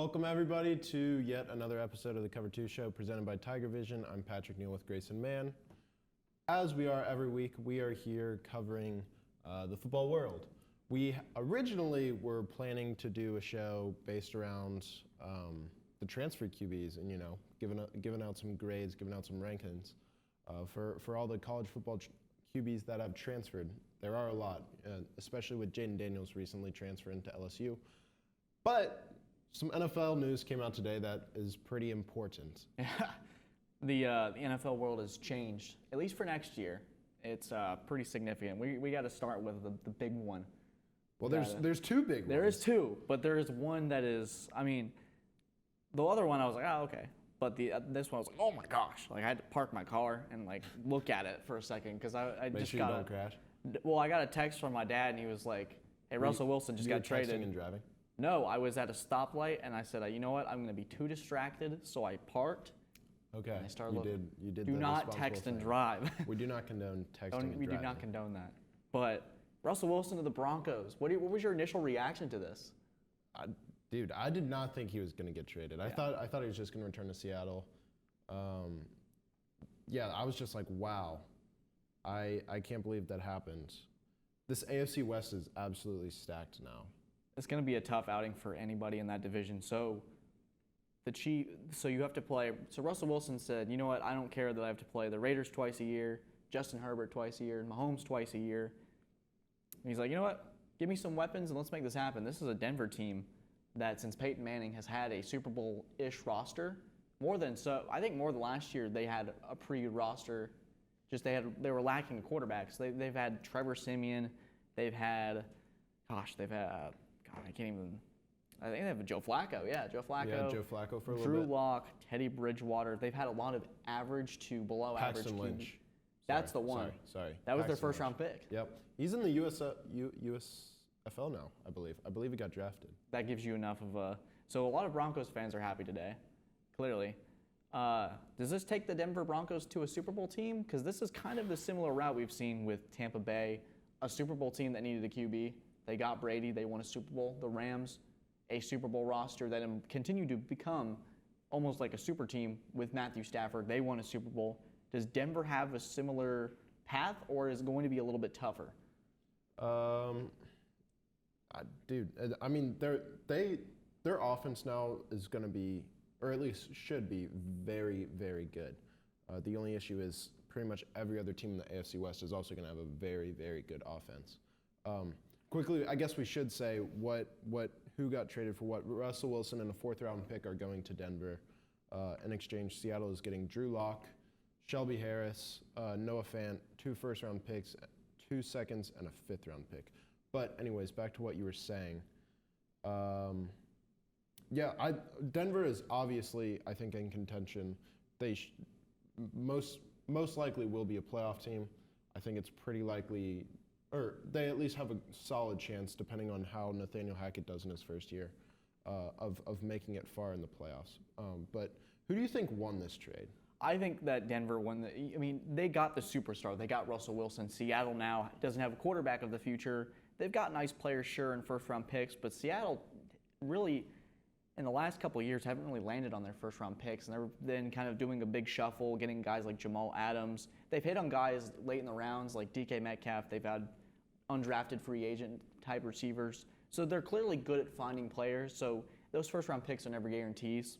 Welcome everybody to yet another episode of the Cover 2 Show presented by Tigervision. I'm Patrick Neal with Grayson Mann. As we are every week, we are here covering the football world. We originally were planning to do a show based around the transfer QBs and, giving out some grades, giving out some rankings for all the college football QBs that have transferred. There are a lot, especially with Jaden Daniels recently transferring to LSU. But some NFL news came out today that is pretty important. Yeah, the NFL world has changed, at least for next year. It's pretty significant. We got to start with the big one. Well, there's two big ones. There is two, but there is one that is, the other one I was like, oh, okay. But this one I was like, oh my gosh. Like I had to park my car and like look at it for a second because I Make just sure got you don't crash. Well, I got a text from my dad and he was like, hey, Russell Wilson just got traded. Texting and driving? No, I was at a stoplight and I said, you know what? I'm going to be too distracted, so I parked. Okay. And I started looking. You did. Do not text and drive. We do not condone texting and driving. We do not condone that. But Russell Wilson to the Broncos. What was your initial reaction to this? Dude, I did not think he was going to get traded. I thought he was just going to return to Seattle. I was just like, wow. I can't believe that happened. This AFC West is absolutely stacked now. It's going to be a tough outing for anybody in that division. So you have to play. So Russell Wilson said, you know what? I don't care that I have to play the Raiders twice a year, Justin Herbert twice a year, and Mahomes twice a year. And he's like, you know what? Give me some weapons and let's make this happen. This is a Denver team that since Peyton Manning has had a Super Bowl-ish roster. I think more than last year they had a pretty good roster. Just they were lacking a quarterback. So they've had Trevor Siemian. They've had I can't even. I think they have Joe Flacco. Yeah, Joe Flacco. Yeah, Joe Flacco for a little bit. Drew Lock, Teddy Bridgewater. They've had a lot of average to below average. Paxton Lynch. That's the one. Sorry. That was their first round pick. Yep. He's in the USFL now, I believe. I believe he got drafted. That gives you enough of a. So a lot of Broncos fans are happy today, clearly. Does this take the Denver Broncos to a Super Bowl team? Because this is kind of the similar route we've seen with Tampa Bay, a Super Bowl team that needed a QB. They got Brady. They won a Super Bowl. The Rams, a Super Bowl roster that continue to become almost like a super team with Matthew Stafford. They won a Super Bowl. Does Denver have a similar path, or is it going to be a little bit tougher? Their offense now is going to be, or at least should be, very, very good. The only issue is pretty much every other team in the AFC West is also going to have a very, very good offense. Quickly, I guess we should say who got traded for what. Russell Wilson and a fourth-round pick are going to Denver. In exchange, Seattle is getting Drew Lock, Shelby Harris, Noah Fant, 2 first-round picks, 2 seconds, and a fifth-round pick. But anyways, back to what you were saying. Denver is obviously, I think, in contention. They most likely will be a playoff team. I think it's pretty likely, or they at least have a solid chance, depending on how Nathaniel Hackett does in his first year, of making it far in the playoffs. But who do you think won this trade? I think that Denver won. They got the superstar. They got Russell Wilson. Seattle now doesn't have a quarterback of the future. They've got nice players, sure, and first-round picks, but Seattle really, in the last couple of years, haven't really landed on their first-round picks, and they've been kind of doing a big shuffle, getting guys like Jamal Adams. They've hit on guys late in the rounds like DK Metcalf. They've had undrafted free agent type receivers. So they're clearly good at finding players. So those first-round picks are never guarantees.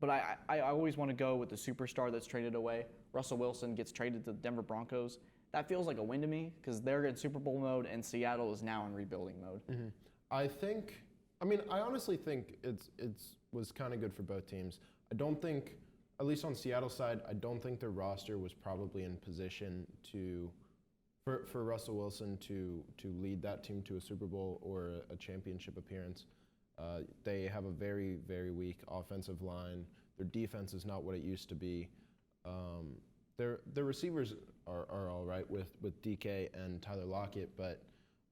But I always want to go with the superstar that's traded away. Russell Wilson gets traded to the Denver Broncos. That feels like a win to me because they're in Super Bowl mode and Seattle is now in rebuilding mode. Mm-hmm. I honestly think it was kind of good for both teams. I don't think, at least on Seattle's side, I don't think their roster was probably in position for Russell Wilson to lead that team to a Super Bowl or a championship appearance. They have a very, very weak offensive line. Their defense is not what it used to be. Their receivers are all right with DK and Tyler Lockett, but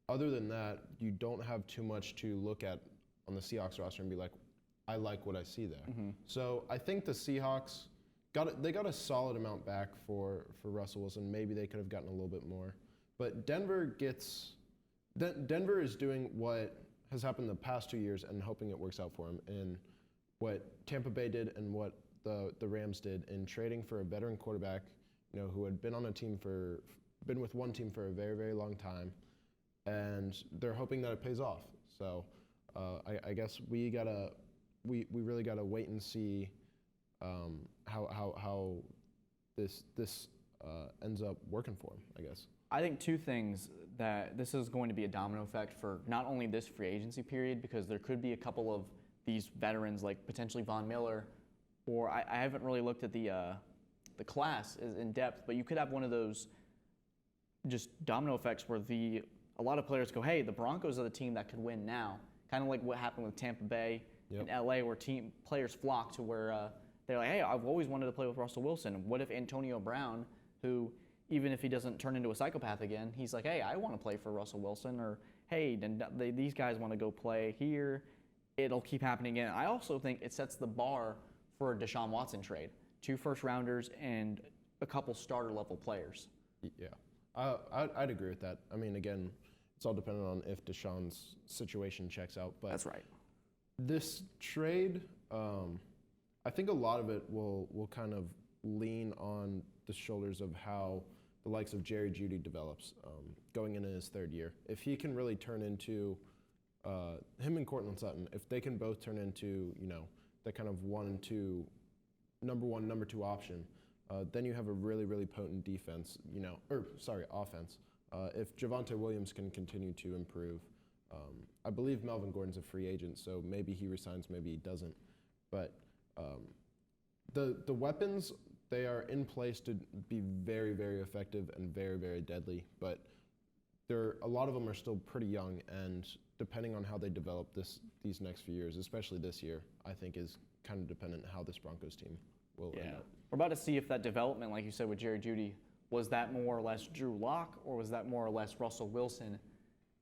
other than that, you don't have too much to look at on the Seahawks roster and be like, I like what I see there. Mm-hmm. So I think the Seahawks got a solid amount back for Russell Wilson. Maybe they could have gotten a little bit more. But Denver is doing what has happened the past 2 years and hoping it works out for him. And what Tampa Bay did and what the Rams did in trading for a veteran quarterback, who had been with one team for a very, very long time, and they're hoping that it pays off. So I guess we really gotta wait and see how this ends up working for him, I guess. I think two things, that this is going to be a domino effect for not only this free agency period, because there could be a couple of these veterans like potentially Von Miller, or I haven't really looked at the class in depth, but you could have one of those just domino effects where a lot of players go, hey, the Broncos are the team that could win now. Kind of like what happened with Tampa Bay and LA, where players flock to where they're like, hey, I've always wanted to play with Russell Wilson. What if Antonio Brown, who even if he doesn't turn into a psychopath again, he's like, hey, I want to play for Russell Wilson, or hey, these guys want to go play here. It'll keep happening again. I also think it sets the bar for a Deshaun Watson trade. 2 first-rounders and a couple starter-level players. Yeah, I'd agree with that. I mean, again, it's all dependent on if Deshaun's situation checks out. But that's right. This trade, I think a lot of it will kind of lean on the shoulders of how the likes of Jerry Jeudy develops going into his 3rd year. If he can really turn into him and Courtland Sutton, if they can both turn into that kind of 1 and 2, number 1, number 2 option, then you have a really, really potent defense. Offense. If Javonte Williams can continue to improve, I believe Melvin Gordon's a free agent, so maybe he resigns, maybe he doesn't. But the weapons, they are in place to be very, very effective and very, very deadly. But a lot of them are still pretty young, and depending on how they develop these next few years, especially this year, I think is kind of dependent on how this Broncos team will end up. We're about to see if that development, like you said with Jerry Jeudy, was that more or less Drew Lock, or was that more or less Russell Wilson,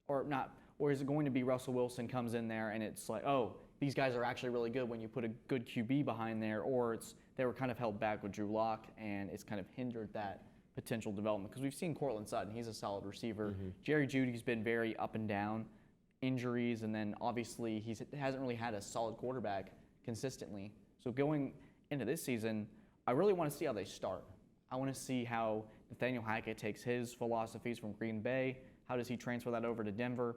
or not? Or is it going to be Russell Wilson comes in there and it's like, oh, these guys are actually really good when you put a good QB behind there, or they were kind of held back with Drew Lock and it's kind of hindered that potential development? Because we've seen Courtland Sutton, he's a solid receiver. Mm-hmm. Jerry Jeudy's been very up and down, injuries, and then obviously he hasn't really had a solid quarterback consistently. So going into this season, I really want to see how they start. I want to see how Nathaniel Hackett takes his philosophies from Green Bay. How does he transfer that over to Denver?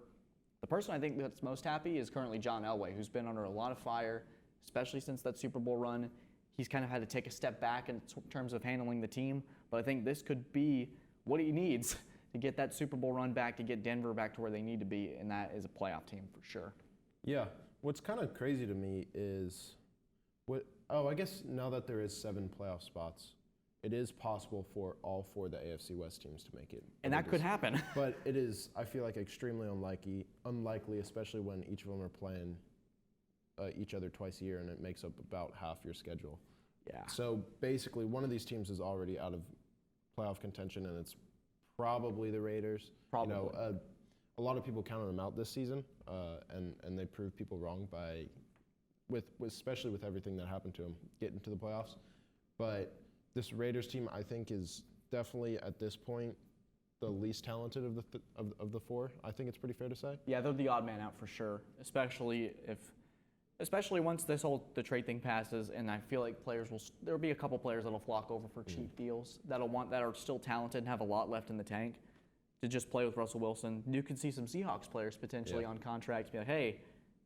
The person I think that's most happy is currently John Elway, who's been under a lot of fire, especially since that Super Bowl run. He's kind of had to take a step back in terms of handling the team, but I think this could be what he needs to get that Super Bowl run back, to get Denver back to where they need to be, and that is a playoff team for sure. Yeah. What's kind of crazy to me is I guess now that there is 7 playoff spots, it is possible for all 4 of the AFC West teams to make it. And that could happen. But it is, I feel like, extremely unlikely, especially when each of them are playing each other twice a year, and it makes up about half your schedule. Yeah. So basically, one of these teams is already out of playoff contention, and it's probably the Raiders. Probably. A lot of people counted them out this season, and they proved people wrong especially with everything that happened to them getting to the playoffs. But this Raiders team, I think, is definitely at this point the least talented of the 4. I think it's pretty fair to say. Yeah, they're the odd man out for sure, especially once the trade thing passes, and I feel like there'll be a couple players that'll flock over for cheap deals that are still talented and have a lot left in the tank to just play with Russell Wilson. You can see some Seahawks players potentially on contract be like, hey,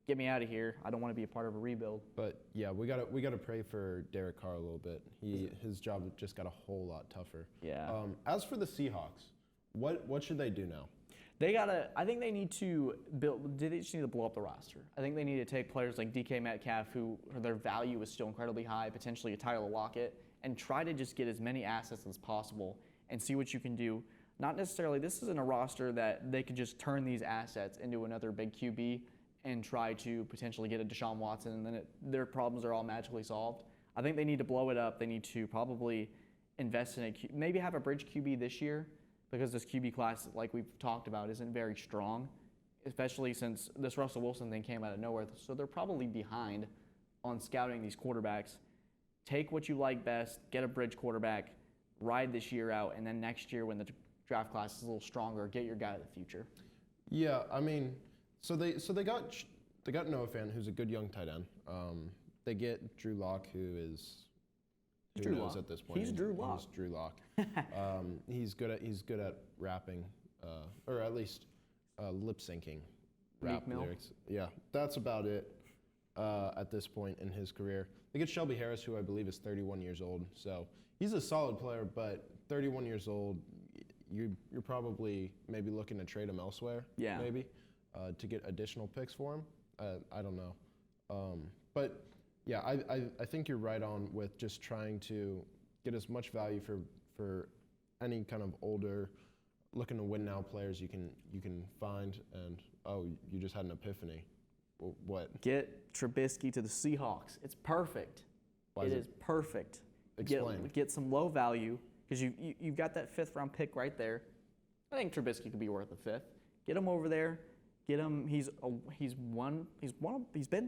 get me out of here. I don't want to be a part of a rebuild. But yeah, we gotta pray for Derek Carr a little bit. His job just got a whole lot tougher. Yeah. As for the Seahawks, what should they do now? I think they need to they just need to blow up the roster. I think they need to take players like DK Metcalf, who their value is still incredibly high, potentially a Tyler Lockett, and try to just get as many assets as possible and see what you can do. Not necessarily, this isn't a roster that they could just turn these assets into another big QB and try to potentially get a Deshaun Watson, and then their problems are all magically solved. I think they need to blow it up. They need to probably invest in maybe have a bridge QB this year, because this QB class, like we've talked about, isn't very strong, especially since this Russell Wilson thing came out of nowhere. So they're probably behind on scouting these quarterbacks. Take what you like best, get a bridge quarterback, ride this year out, and then next year when the draft class is a little stronger, get your guy of the future. Yeah, I mean, so they got Noah Fant, who's a good young tight end. They get Drew Lock, who is He's who Drew knows Lock. at this point. He's Drew Lock. He's Drew Lock. He's good at rapping, or at least lip syncing rap Meek Mill? lyrics. Yeah, that's about it at this point in his career. They get Shelby Harris, who I believe is 31 years old. So he's a solid player, but 31 years old, you're probably maybe looking to trade him elsewhere. Yeah. Maybe to get additional picks for him. I don't know, but yeah, I think you're right on with just trying to get as much value for any kind of older, looking to win now players you can find. And you just had an epiphany. What? Get Trubisky to the Seahawks. It's perfect. Why It is is perfect. Explain. Get some low value because you've got that 5th round pick right there. I think Trubisky could be worth a 5th. Get him over there. Get him. He's been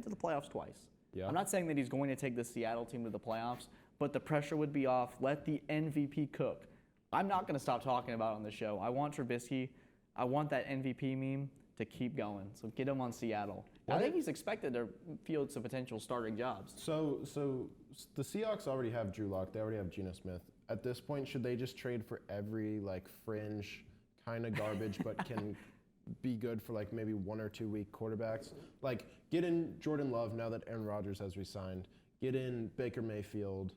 to the playoffs twice. Yeah. I'm not saying that he's going to take the Seattle team to the playoffs, but the pressure would be off. Let the MVP cook. I'm not going to stop talking about it on the show. I want Trubisky. I want that MVP meme to keep going. So get him on Seattle. I think he's expected to field some potential starting jobs. So the Seahawks already have Drew Lock. They already have Geno Smith. At this point, should they just trade for every fringe kind of garbage, but can be good for maybe 1 or 2 week quarterbacks? Get in Jordan Love now that Aaron Rodgers has resigned. Get in Baker Mayfield.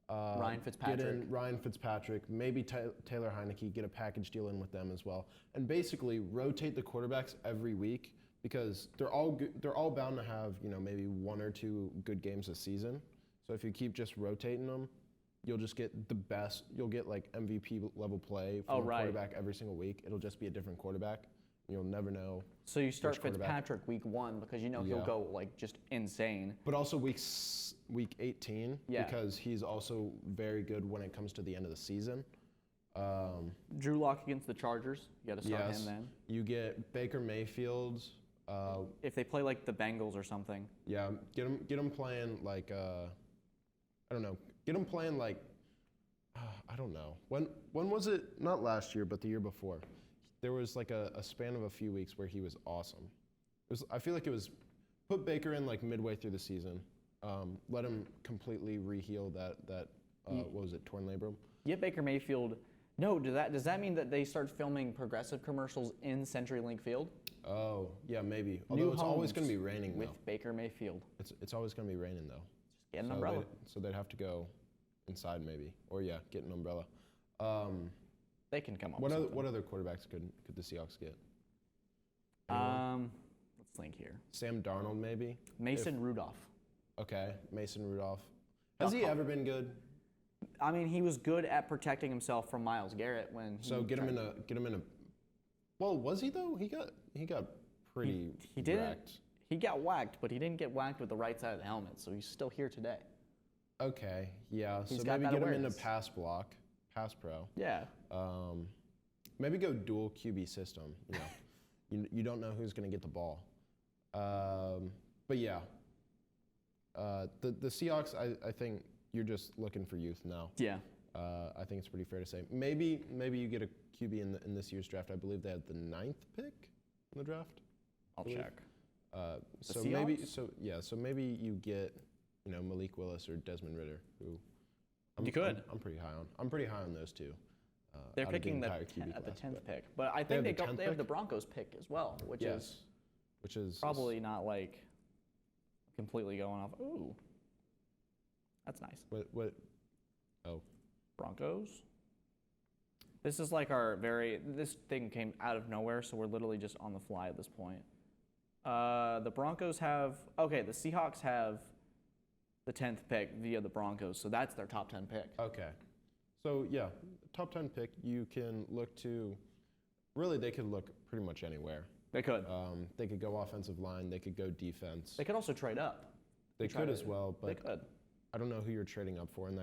Ryan Fitzpatrick. Get in Ryan Fitzpatrick. Maybe Taylor Heineke. Get a package deal in with them as well, and basically rotate the quarterbacks every week because they're all bound to have maybe 1 or 2 good games a season. So if you keep just rotating them, you'll just get the best. You'll get MVP level play from a quarterback every single week. It'll just be a different quarterback. You'll never know. So you start which quarterback. Fitzpatrick week 1 because he'll Yeah. go just insane. But also week 18 Yeah. because he's also very good when it comes to the end of the season. Drew Lock against the Chargers. You got to start Yes. him then. You get Baker Mayfield. If they play the Bengals or something. Yeah, get him playing I don't know. Get him playing I don't know. When was it? Not last year, but the year before. There was a span of a few weeks where he was awesome. I feel like it was put Baker in midway through the season. Let him completely reheal that what was it, torn labrum? Get Baker Mayfield. No, does that mean that they start filming Progressive commercials in CenturyLink Field? Oh, yeah, maybe. Although it's always going to be raining with though. Baker Mayfield. It's always going to be raining though. Just get an umbrella. So they'd have to go inside maybe, or get an umbrella. They can come up What with other something. what other quarterbacks could the Seahawks get? Let's think here. Sam Darnold maybe. Mason Rudolph. Okay, Mason Rudolph. Has he ever been good? I mean, he was good at protecting himself from Myles Garrett when he So get him in a. Well, was he though? He got pretty. He didn't. wrecked. He got whacked, but he didn't get whacked with the right side of the helmet, so he's still here today. Okay, yeah. He's So got maybe that get him awareness. into pass block, pass pro. Yeah. Maybe go dual QB system. You don't know who's going to get the ball. But yeah, the Seahawks. I think you're just looking for youth now. Yeah. I think it's pretty fair to say. Maybe you get a QB in this year's draft. I believe they had the 9th pick in the draft. I'll check. So Seahawks? maybe you get Malik Willis or Desmond Ritter, who You could. I'm pretty high on. I'm pretty high on those two. They're out of picking entire QB at the class, 10th but- pick, but I They think have the 10th they have pick? the Broncos pick as well, which is is probably not completely going off. Ooh, that's nice. what oh Broncos. This is this thing came out of nowhere, so we're literally just on the fly at this point. The Broncos the Seahawks have the 10th pick via the Broncos, so that's their top 10 pick. okay. So yeah, top 10 pick. You can look to. Really, they could look pretty much anywhere. They could. They could go offensive line. They could go defense. They could also trade up. They try could to- as well, They but could. I don't know who you're trading up for in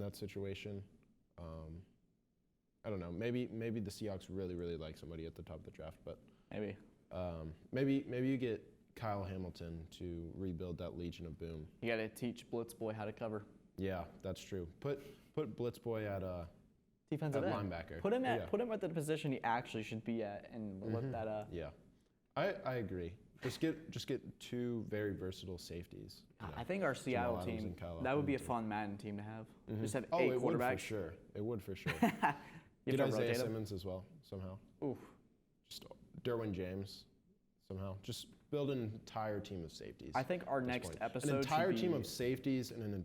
that situation. I don't know. Maybe the Seahawks really like somebody at the top of the draft, but Maybe. maybe you get Kyle Hamilton to rebuild that Legion of Boom. You got to teach Blitz Boy how to cover. Yeah, that's true. Put Blitzboy at Defensive at end. linebacker. Put him Yeah. at the position he actually should be at, and let that. Yeah, I agree. Just get two very versatile safeties. you know, I think our Seattle Adams team, and Kyle that would be a Allen, too. fun Madden team to have. Just have Oh, 8 it would for quarterbacks. sure. It would for sure. You Get have to Isaiah rotate 'em. Simmons as well somehow. Oof. Just Derwin James somehow. Just build an entire team of safeties. I think our at this next point. episode An entire should be, team of safeties and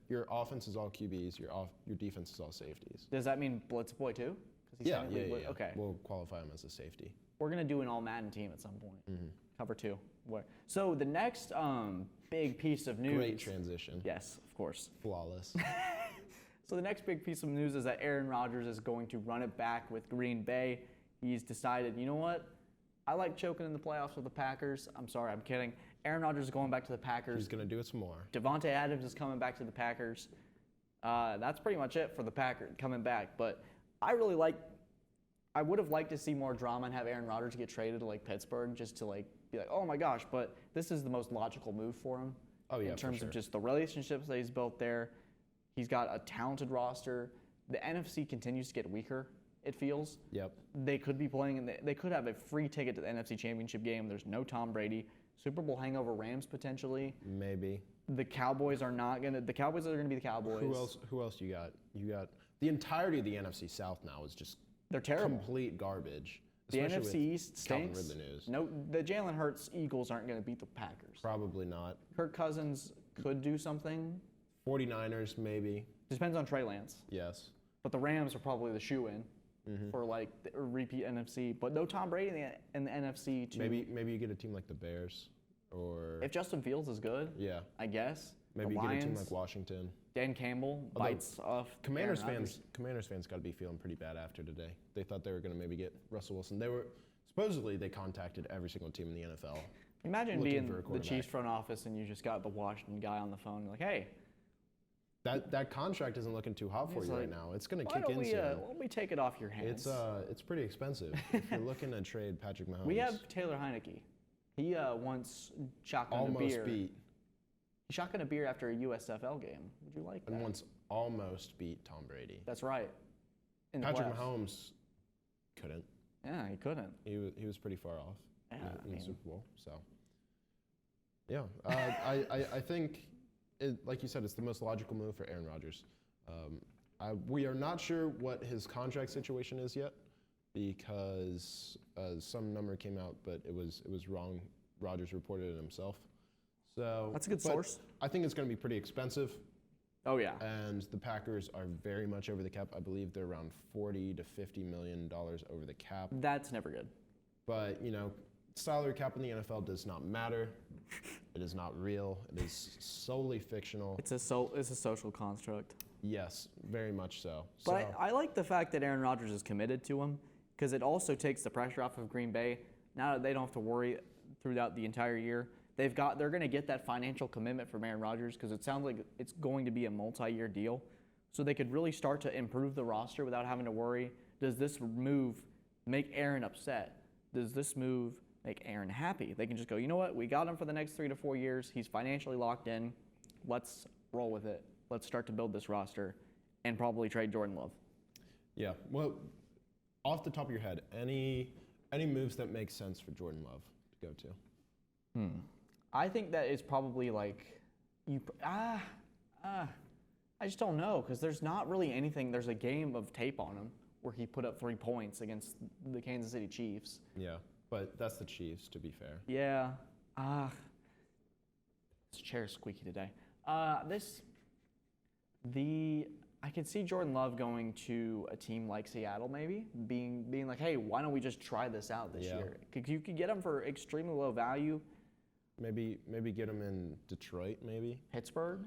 your offense is all QBs. Your defense is all safeties. Does that mean Blitz Boy too? 'Cause he's Yeah. technically Okay. We'll qualify him as a safety. We're gonna do an all Madden team at some point. Mm-hmm. Cover 2. So the next big piece of news. Great transition. Yes, of course. Flawless. So the next big piece of news is that Aaron Rodgers is going to run it back with Green Bay. He's decided, you know what? I like choking in the playoffs with the Packers. I'm sorry, I'm kidding. Aaron Rodgers is going back to the Packers. He's gonna do it some more. Devontae Adams is coming back to the Packers. That's pretty much it for the Packers coming back. But I would have liked to see more drama and have Aaron Rodgers get traded to like Pittsburgh just to like be like, oh my gosh. But this is the most logical move for him. Oh yeah, In terms for of sure. just the relationships that he's built there. He's got a talented roster. The NFC continues to get weaker, it feels. Yep. They could be playing, they could have a free ticket to the NFC Championship game. There's no Tom Brady. Super Bowl hangover Rams potentially. Maybe. The Cowboys are going to be the Cowboys. Who else you got? You got the entirety of the NFC South now is just They're terrible. complete garbage. The especially NFC with East Calvin stinks. Ridley news. No, the Jalen Hurts Eagles aren't going to beat the Packers. Probably not. Kirk Cousins could do something. 49ers maybe. Depends on Trey Lance. Yes. But the Rams are probably the shoe-in for like the repeat NFC. But no Tom Brady in the NFC. Maybe you get a team like the Bears or If Justin Fields is good, yeah. I guess. Maybe the you get a team Lions, like Washington. Dan Campbell Although bites off. Commanders Aaron Rodgers. fans got to be feeling pretty bad after today. They thought they were going to maybe get Russell Wilson. Supposedly they contacted every single team in the NFL. Imagine looking being for a the quarterback. Chiefs front office and you just got the Washington guy on the phone. You're like, hey, That contract isn't looking too hot for He's you right like, now. It's going to why kick don't in soon. why don't we take it off your hands? It's pretty expensive if you're looking to trade Patrick Mahomes. We have Taylor Heineke. He once shotgunned a almost beer. beat He shotgunned a beer after a USFL game. Would you like that? and once almost beat Tom Brady. That's right. In the Patrick playoffs. Mahomes couldn't. Yeah, he couldn't. He was pretty far off Yeah, in I the mean- Super Bowl. So yeah, I think like you said, it's the most logical move for Aaron Rodgers. We are not sure what his contract situation is yet because some number came out, but it was wrong. Rodgers reported it himself. So That's a good but source. I think it's going to be pretty expensive, Oh yeah. and the Packers are very much over the cap. I believe they're around $40 to $50 million over the cap. That's never good. But salary cap in the NFL does not matter. It is not real. It is solely fictional. It's a social construct. Yes, very much so. But I like the fact that Aaron Rodgers is committed to him because it also takes the pressure off of Green Bay. Now that they don't have to worry throughout the entire year, they're going to get that financial commitment from Aaron Rodgers because it sounds like it's going to be a multi-year deal. So they could really start to improve the roster without having to worry. Does this move make Aaron upset? Does this move make Aaron happy? They can just go, you know what? We got him for the next 3 to 4 years. He's financially locked in. Let's roll with it. Let's start to build this roster and probably trade Jordan Love. Yeah. Well, off the top of your head, any moves that make sense for Jordan Love to go to? I think that it's probably like I just don't know because there's not really anything. There's a game of tape on him where he put up 3 points against the Kansas City Chiefs. Yeah, but that's the Chiefs, to be fair. Yeah. This chair's squeaky today. I could see Jordan Love going to a team like Seattle, maybe being like, hey, why don't we just try this out this Yeah. year? 'Cause you could get him for extremely low value. Maybe get him in Detroit, maybe. Pittsburgh.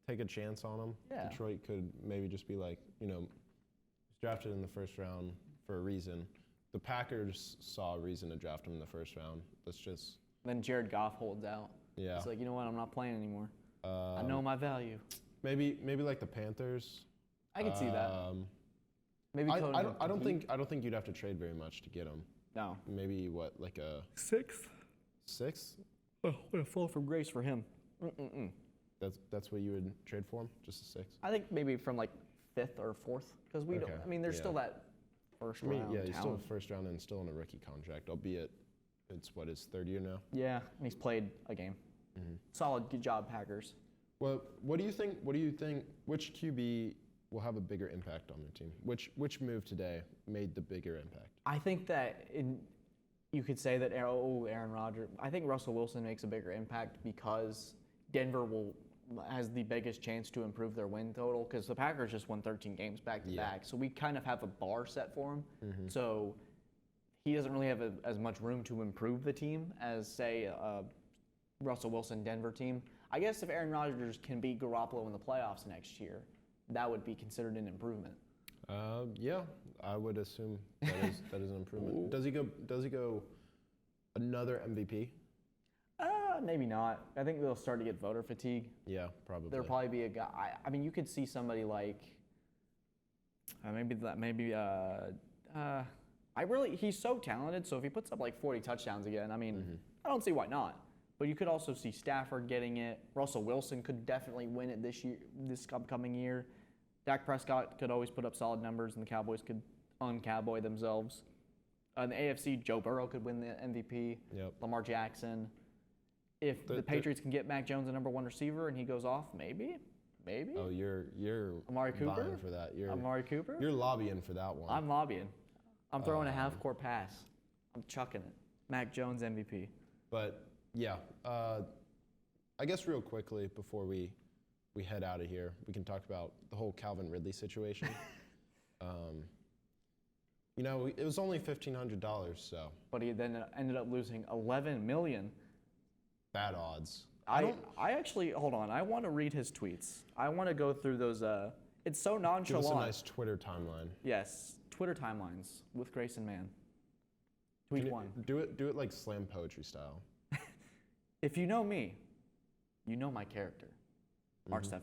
Take a chance on him. Yeah. Detroit could maybe just be like, he's drafted in the first round for a reason. The Packers saw a reason to draft him in the first round. Let's just, Then Jared Goff holds out. yeah. It's like, you know what? I'm not playing anymore. I know my value. Maybe like the Panthers. I can see that. Maybe I Conan don't Compete? think you'd have to trade very much to get him. No. Maybe like a 6th. 6th? Oh, what a fall from grace for him. That's what you would trade for him? Just a 6? I think maybe from like 5th or 4th because we don't. Okay, I mean, there's yeah. still that first I mean, round. yeah, he's still talent. first round and still on a rookie contract, albeit It's what, his third year now? Yeah, and he's played a game. Solid, good job, Packers. Well, what do you think? Which QB will have a bigger impact on their team? Which move today made the bigger impact? I think that you could say that Aaron Rodgers. I think Russell Wilson makes a bigger impact because Denver has the biggest chance to improve their win total because the Packers just won 13 games back to back. So we kind of have a bar set for him. So he doesn't really have as much room to improve the team as, say, Russell Wilson Denver team. I guess if Aaron Rodgers can beat Garoppolo in the playoffs next year, that would be considered an improvement. Yeah, I would assume that is an improvement. Does he go another MVP? Maybe not. I think they'll start to get voter fatigue. Yeah, probably. There'll probably be a guy. I mean, you could see somebody like he's so talented. So if he puts up like 40 touchdowns again, I mean, I don't see why not. But you could also see Stafford getting it. Russell Wilson could definitely win it this upcoming year. Dak Prescott could always put up solid numbers, and the Cowboys could uncowboy themselves. In the AFC, Joe Burrow could win the MVP. Yep. Lamar Jackson. If the Patriots can get Mac Jones a number one receiver and he goes off, maybe. Oh, you're Amari Cooper vying for that. Amari Cooper. You're lobbying for that one. I'm lobbying. I'm throwing a half-court pass. I'm chucking it. Mac Jones MVP. But yeah, I guess real quickly before we head out of here, we can talk about the whole Calvin Ridley situation. It was only $1,500, so. But he then ended up losing $11 million. Bad odds. I actually, hold on. I want to read his tweets. I want to go through those. It's so nonchalant. Give us a nice Twitter timeline. Yes, Twitter timelines with Grace and Man. Tweet one. Do it like slam poetry style. If you know me, you know my character. March 7th.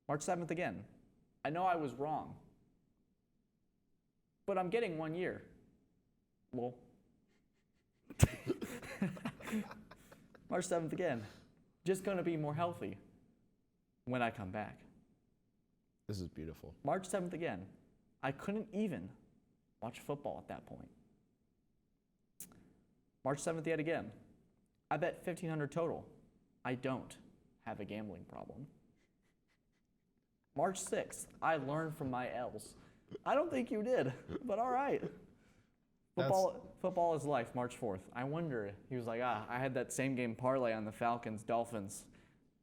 March 7th again. I know I was wrong. But I'm getting 1 year. Well. March 7th again. Just going to be more healthy when I come back. This is beautiful. March 7th again. I couldn't even watch football at that point. March 7th yet again. I bet $1,500 total. I don't have a gambling problem. March 6th. I learned from my L's. I don't think you did, but all right. Football is life, March 4th. I wonder, he was like, I had that same game parlay on the Falcons, Dolphins.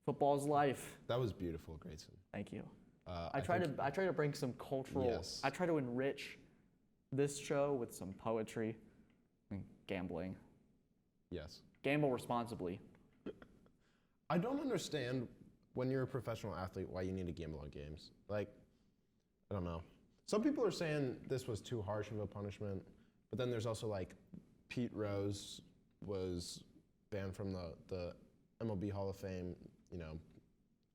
Football is life. That was beautiful, Grayson. Thank you. I try to bring some cultural, yes. I try to enrich this show with some poetry and gambling. Yes. Gamble responsibly. I don't understand when you're a professional athlete why you need to gamble on games. Like, I don't know. Some people are saying this was too harsh of a punishment, but then there's also like Pete Rose was banned from the MLB Hall of Fame,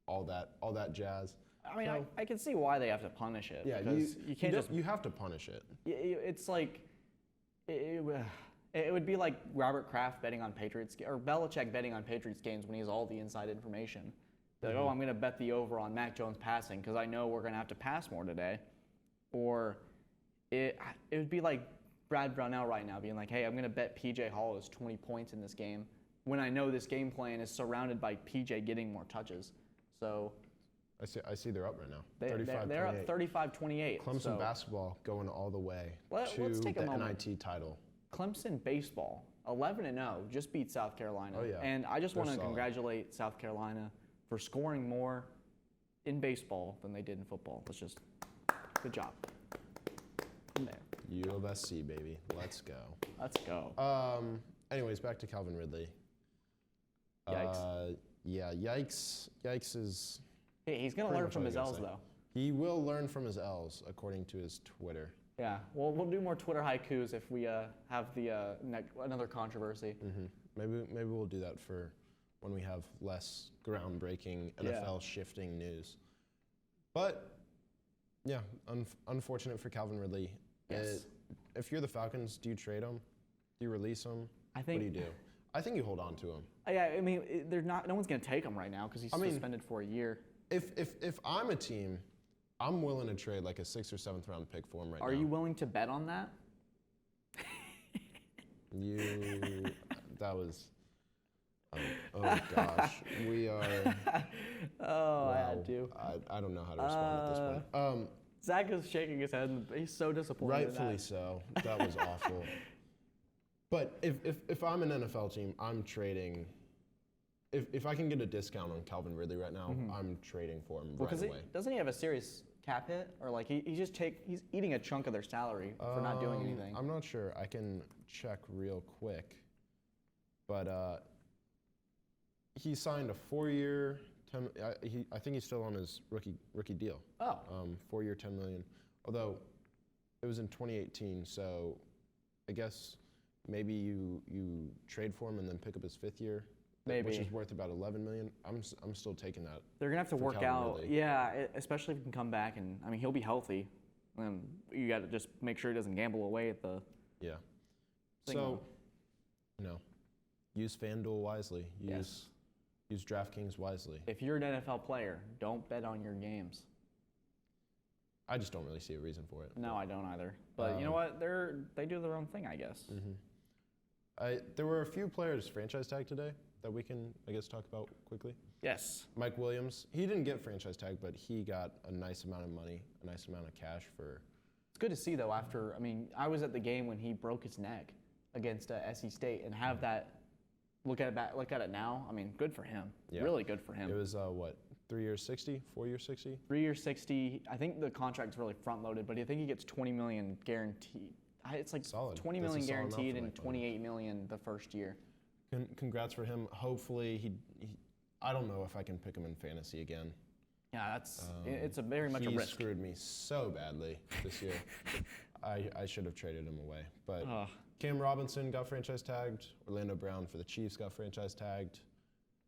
all that jazz. I mean, I can see why they have to punish it. Yeah, because you can't just. You have to punish it. It's like it would be like Robert Kraft betting on Patriots or Belichick betting on Patriots games when he has all the inside information. They're like, I'm going to bet the over on Mac Jones passing because I know we're going to have to pass more today. Or it would be like Brad Brownell right now being like, hey, I'm going to bet P.J. Hall is 20 points in this game when I know this game plan is surrounded by P.J. getting more touches. So I see they're up right now. They're up 35-28. Clemson basketball going all the way let's take to a the moment. NIT title. Clemson baseball, 11-0, just beat South Carolina. Oh, yeah. And I just They're want to solid. congratulate South Carolina for scoring more in baseball than they did in football. That's just good job. From there. U of SC, baby. Let's go. Let's go. Anyways, back to Calvin Ridley. Yikes. Yeah, yikes. Yikes is... Hey, he's going to pretty learn much from all his I gotta L's, say. though. He will learn from his L's, according to his Twitter. Yeah, well, we'll do more Twitter haikus if we have another controversy. Maybe we'll do that for when we have less groundbreaking NFL shifting news. But yeah, unfortunate for Calvin Ridley. Yes. If you're the Falcons, do you trade him? Do you release him? I think. What do you do? I think you hold on to him. Yeah, I mean, no one's going to take him right now because he's suspended for a year. If I'm a team, I'm willing to trade like a 6th or 7th round pick for him right now. Are you willing to bet on that? That was. Oh gosh, we are. Oh, I Wow. had to. I don't know how to respond at this point. Zach is shaking his head. He's so disappointed. Rightfully in that. so. That was awful. But if I'm an NFL team, I'm trading. If I can get a discount on Calvin Ridley right now, I'm trading for him right away. Doesn't he have a serious cap hit, or like he's eating a chunk of their salary for not doing anything? I'm not sure. I can check real quick. But he signed a 4-year, I think he's still on his rookie deal. Oh. 4-year, $10 million. Although it was in 2018, so I guess maybe you trade for him and then pick up his 5th year, Maybe. which is worth about $11 million. I'm still taking that. They're gonna have to for work Calvin out, Ridley. yeah, especially if he can come back and I mean he'll be healthy. You got to just make sure he doesn't gamble away at the. Yeah. thing. So, use FanDuel wisely. Use DraftKings wisely. If you're an NFL player, don't bet on your games. I just don't really see a reason for it. No, I don't either. But you know what? They do their own thing, I guess. There were a few players franchise tag today that we can, I guess, talk about quickly. Yes. Mike Williams, he didn't get franchise tag, but he got a nice amount of money, a nice amount of cash for. It's good to see though. I was at the game when he broke his neck against SC State, and have that. Look at it now. I mean, good for him. Yeah. Really good for him. It was 3 years 60, 4 years 60. 3 years 60. I think the contract's really front loaded, but I think he gets $20 million guaranteed. It's like Solid. $20 That's a million solid amount guaranteed for and Mike Williams. $28 million the first year. Congrats for him. Hopefully he I don't know if I can pick him in fantasy again. Yeah, it's a very much a risk. He screwed me so badly this year. I should have traded him away. But Cam Robinson got franchise tagged. Orlando Brown for the Chiefs got franchise tagged.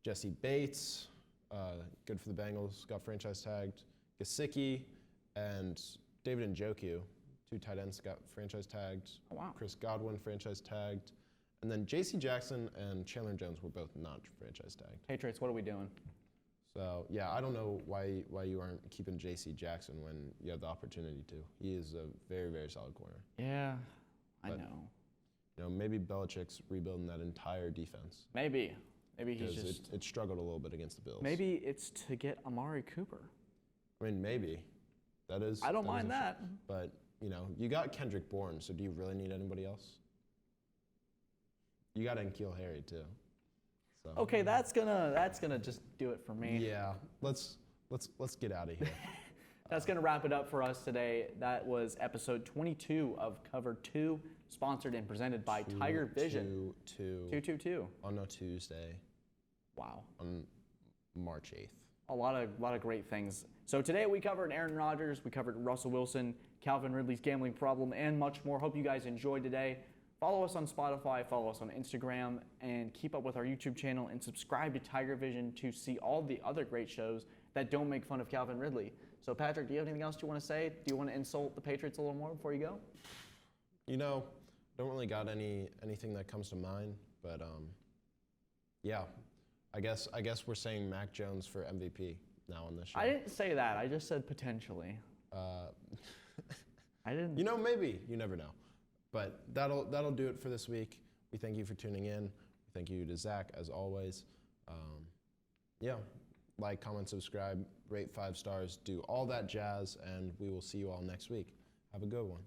Jesse Bates, good for the Bengals, got franchise tagged. Gesicki and David Njoku, 2 tight ends, got franchise tagged. Oh, wow. Chris Godwin franchise tagged. And then J.C. Jackson and Chandler Jones were both not franchise tagged. Patriots, what are we doing? So, yeah, I don't know why you aren't keeping J.C. Jackson when you have the opportunity to. He is a very, very solid corner. Yeah, But, I know. Maybe Belichick's rebuilding that entire defense. Maybe he's Because just. it struggled a little bit against the Bills. Maybe it's to get Amari Cooper. I mean, maybe. That is. I don't that is mind a that. But, you got Kendrick Bourne, so do you really need anybody else? You got N'Keal Harry, too. So. Okay, that's gonna just do it for me. Yeah, let's get out of here. That's going to wrap it up for us today. That was episode 22 of Cover 2, sponsored and presented by Tigervision. 222. On a Tuesday. Wow. On March 8th. A lot of great things. So today we covered Aaron Rodgers, we covered Russell Wilson, Calvin Ridley's gambling problem, and much more. Hope you guys enjoyed today. Follow us on Spotify, follow us on Instagram, and keep up with our YouTube channel and subscribe to Tigervision to see all the other great shows that don't make fun of Calvin Ridley. So Patrick, do you have anything else you want to say? Do you want to insult the Patriots a little more before you go? Don't really got anything that comes to mind, but yeah, I guess we're saying Mac Jones for MVP now on this show. I didn't say that. I just said potentially. I didn't. Maybe. You never know. But that'll do it for this week. We thank you for tuning in. We thank you to Zach as always. Yeah. Like, comment, subscribe, rate 5 stars, do all that jazz, and we will see you all next week. Have a good one.